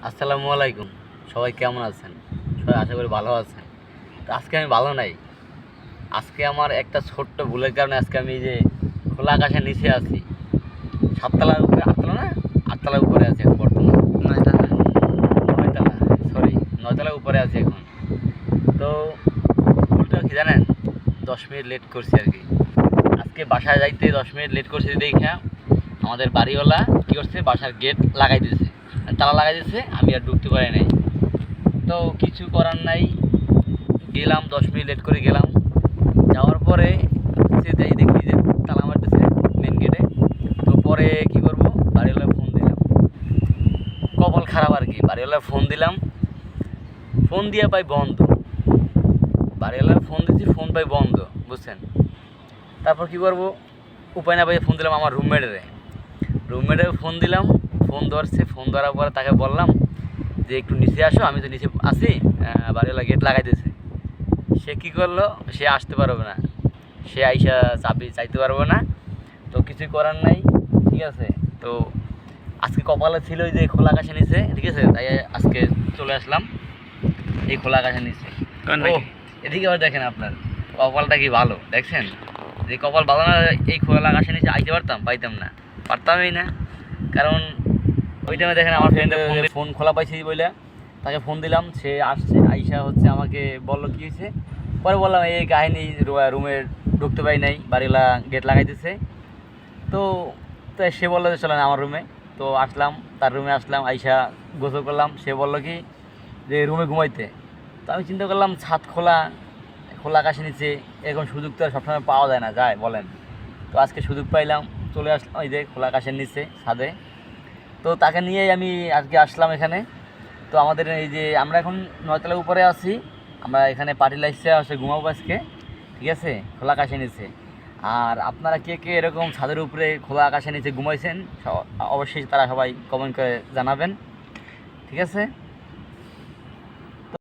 আসসালামু আলাইকুম। সবাই কেমন আছেন? সবাই আশা করি ভালো আছেন। তো আজকে আমি ভালো নাই। আজকে আমার একটা ছোট্ট ভুলের কারণে আজকে আমি এই যে খোলা আকাশের নিচে আছি। 7 তলার উপরে, 8 তলা না, 8 তলার উপরে আছি এখন বর্তমানে। 9 তলা। 9 তলা, সরি, 9 তলার উপরে আছি এখন। তো ভুলটা কি জানেন? 10 মিনিট লেট করছি আর কি। আজকে বাসায় যাইতে 10 মিনিট লেট করছি দেখা আমাদের বাড়িওয়ালা কী করছে, বাসার গেট লাগাই দিয়েছে, তালা লাগাই দিয়েছে। আমি আর ঢুকতে পারি নাই। তো কিছু করার নাই, গেলাম 10 মিনিট লেট করে গেলাম। যাওয়ার পরে হচ্ছে দেখি যে তালা মারতেছে মেন গেটে। তো পরে কি করব, বাড়িওয়ালার ফোন দিলাম। কপাল খারাপ আর কি, বাড়িওয়ালার ফোন দিলাম, ফোন দিয়ে পাই বন্ধ। বাড়িওয়ালার ফোন দিচ্ছি, ফোন পাই বন্ধ, বুঝছেন? তারপর কি করব, উপায় না পাই ফোন দিলাম আমার রুমমেটের ফোন দিলাম। ফোন ধরছে, ফোন ধরার পরে তাকে বললাম যে একটু নিচে আসো, আমি তো নিচে আছি, বাড়িওয়ালা গেট লাগাই দিয়েছে। সে কী করলো, সে আসতে পারবে না, সে আইসা চাবি চাইতে পারবে না। তো কিছুই করার নাই, ঠিক আছে। তো আজকে কপালে ছিল ওই যে খোলা আকাশের নিচে, ঠিক আছে, তাই আজকে চলে আসলাম এই খোলা আকাশের নিচে। ও, এদিকে আবার দেখেন আপনার কপালটা কি ভালো, দেখছেন? যে কপাল ভালো না, এই খোলা আকাশের নিচে আইতে পাইতাম না, পারতামই না। কারণ ওই টাইমে দেখেন আমার ফ্রেন্ডের ফোন খোলা পাইছি বলে তাকে ফোন দিলাম, সে আসছে, আইসা হচ্ছে আমাকে বললো কী হয়েছে। পরে বললাম এই কাহিনী, রুমে ঢুকতে পারি নাই, বাড়িওয়ালা গেট লাগাই দিছে। তো তো সে বললো যে চলেন আমার রুমে। তো আসলাম, তার রুমে আসলাম, আইসা গোসল করলাম। সে বললো কি যে রুমে ঘুমাইতে। তো আমি চিন্তা করলাম ছাদ খোলা, খোলা আকাশের নিচে এরকম সুযোগ তো আর সবসময় পাওয়া যায় না, যায় বলেন? তো আজকে সুযোগ পাইলাম, চলে আসলাম এই যে খোলা আকাশের নিচে ছাদে। তো তাকে নিয়েই আমি আজকে আসলাম এখানে। তো আমাদের এই যে আমরা এখন 9 তলার উপরে আছি, আমরা এখানে পার্টি লাইফে আসে ঘুমাবো আজকে, ঠিক আছে, খোলা আকাশের নিচে। আর আপনারা কে কে এরকম ছাদের উপরে খোলা আকাশের নিচে ঘুমাইছেন, অবশ্যই তারা সবাই কমেন্ট করে জানাবেন, ঠিক আছে।